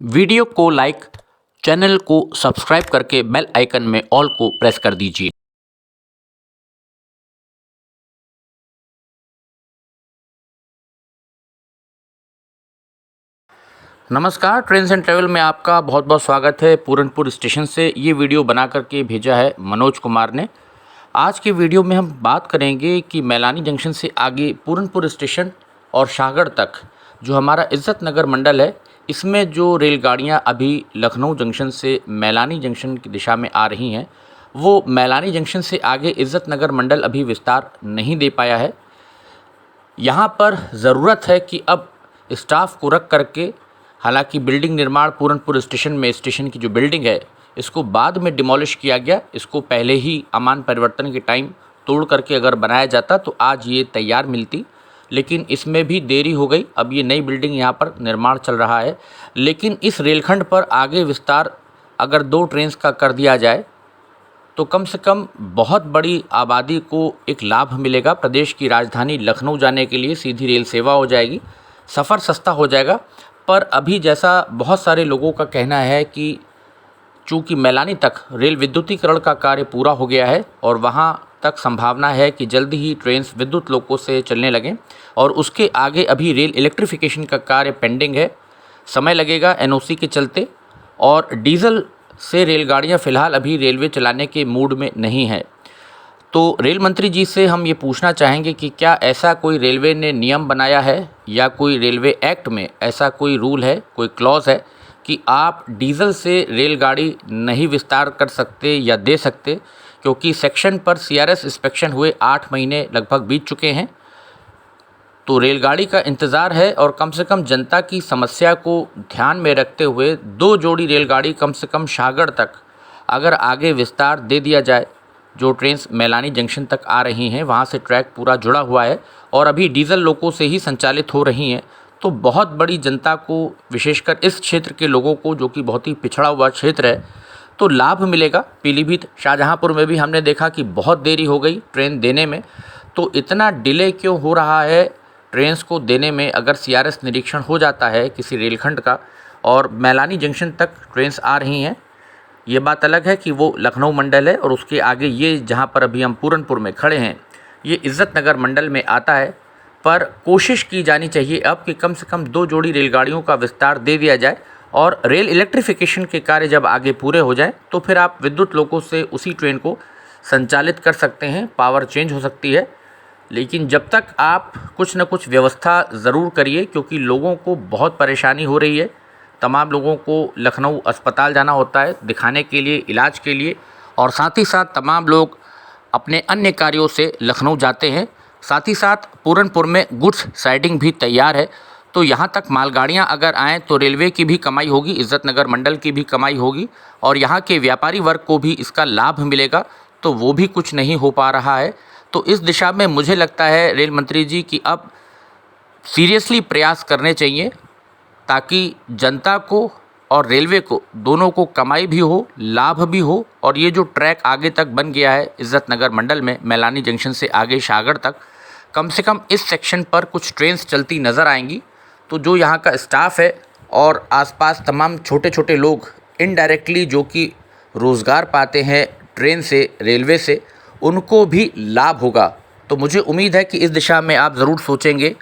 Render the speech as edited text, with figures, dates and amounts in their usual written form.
Video को like, channel को subscribe करके बेल आइकन में ऑल को प्रेस कर दीजिए। नमस्कार, ट्रेन्स एंड ट्रैवल में आपका बहुत बहुत स्वागत है। पूरनपुर स्टेशन से ये वीडियो बना करके भेजा है मनोज कुमार ने। आज की वीडियो में हम बात करेंगे कि मैलानी जंक्शन से आगे पूरनपुर स्टेशन और शाहगढ़ तक जो हमारा इज्जत नगर मंडल है, इसमें जो रेलगाड़ियां अभी लखनऊ जंक्शन से मैलानी जंक्शन की दिशा में आ रही हैं, वो मैलानी जंक्शन से आगे इज्जत नगर मंडल अभी विस्तार नहीं दे पाया है। यहाँ पर ज़रूरत है कि अब स्टाफ को रख करके, हालांकि बिल्डिंग निर्माण पूरनपुर स्टेशन में स्टेशन की जो बिल्डिंग है इसको बाद में डिमोलिश किया गया, इसको पहले ही अमान परिवर्तन के टाइम तोड़ करके अगर बनाया जाता तो आज ये तैयार मिलती, लेकिन इसमें भी देरी हो गई। अब ये नई बिल्डिंग यहाँ पर निर्माण चल रहा है, लेकिन इस रेलखंड पर आगे विस्तार अगर 2 ट्रेन्स का कर दिया जाए तो कम से कम बहुत बड़ी आबादी को एक लाभ मिलेगा। प्रदेश की राजधानी लखनऊ जाने के लिए सीधी रेल सेवा हो जाएगी, सफ़र सस्ता हो जाएगा। पर अभी जैसा बहुत सारे लोगों का कहना है कि चूँकि मैलानी तक रेल विद्युतीकरण का कार्य पूरा हो गया है और वहाँ तक संभावना है कि जल्दी ही ट्रेन्स विद्युत लोकों से चलने लगें, और उसके आगे अभी रेल इलेक्ट्रिफिकेशन का कार्य पेंडिंग है, समय लगेगा एनओसी के चलते। और डीजल से रेलगाड़ियाँ फ़िलहाल अभी रेलवे चलाने के मूड में नहीं है। तो रेल मंत्री जी से हम ये पूछना चाहेंगे कि क्या ऐसा कोई रेलवे ने नियम बनाया है या कोई रेलवे एक्ट में ऐसा कोई रूल है, कोई क्लॉज है कि आप डीजल से रेलगाड़ी नहीं विस्तार कर सकते या दे सकते, क्योंकि सेक्शन पर सीआरएस इंस्पेक्शन हुए 8 महीने लगभग बीत चुके हैं। तो रेलगाड़ी का इंतज़ार है और कम से कम जनता की समस्या को ध्यान में रखते हुए 2 जोड़ी रेलगाड़ी कम से कम शाहगढ़ तक अगर आगे विस्तार दे दिया जाए। जो ट्रेन्स मैलानी जंक्शन तक आ रही हैं वहाँ से ट्रैक पूरा जुड़ा हुआ है और अभी डीजल लोकों से ही संचालित हो रही हैं, तो बहुत बड़ी जनता को, विशेषकर इस क्षेत्र के लोगों को जो कि बहुत ही पिछड़ा हुआ क्षेत्र है, तो लाभ मिलेगा। पीलीभीत, शाहजहाँपुर में भी हमने देखा कि बहुत देरी हो गई ट्रेन देने में। तो इतना डिले क्यों हो रहा है ट्रेन्स को देने में? अगर सीआरएस निरीक्षण हो जाता है किसी रेलखंड का और मैलानी जंक्शन तक ट्रेन्स आ रही हैं, ये बात अलग है कि वो लखनऊ मंडल है और उसके आगे ये जहाँ पर अभी हम पूरनपुर में खड़े हैं ये इज्जत नगर मंडल में आता है। पर कोशिश की जानी चाहिए अब कि कम से कम 2 जोड़ी रेलगाड़ियों का विस्तार दे दिया जाए, और रेल इलेक्ट्रिफिकेशन के कार्य जब आगे पूरे हो जाएं तो फिर आप विद्युत लोकों से उसी ट्रेन को संचालित कर सकते हैं, पावर चेंज हो सकती है। लेकिन जब तक आप कुछ न कुछ व्यवस्था ज़रूर करिए, क्योंकि लोगों को बहुत परेशानी हो रही है। तमाम लोगों को लखनऊ अस्पताल जाना होता है दिखाने के लिए, इलाज के लिए, और साथ ही साथ तमाम लोग अपने अन्य कार्यों से लखनऊ जाते हैं। साथ ही साथ पूरनपुर में गुड्स साइडिंग भी तैयार है, तो यहाँ तक मालगाड़ियाँ अगर आएँ तो रेलवे की भी कमाई होगी, इज्जत नगर मंडल की भी कमाई होगी, और यहाँ के व्यापारी वर्ग को भी इसका लाभ मिलेगा। तो वो भी कुछ नहीं हो पा रहा है। तो इस दिशा में मुझे लगता है रेल मंत्री जी की अब सीरियसली प्रयास करने चाहिए, ताकि जनता को और रेलवे को दोनों को कमाई भी हो, लाभ भी हो। और ये जो ट्रैक आगे तक बन गया है इज्जत नगर मंडल में मैलानी जंक्शन से आगे शाहगढ़ तक, कम से कम इस सेक्शन पर कुछ ट्रेन्स चलती नज़र आएंगी। तो जो यहाँ का स्टाफ है और आसपास तमाम छोटे छोटे लोग इनडायरेक्टली जो कि रोज़गार पाते हैं ट्रेन से, रेलवे से, उनको भी लाभ होगा। तो मुझे उम्मीद है कि इस दिशा में आप ज़रूर सोचेंगे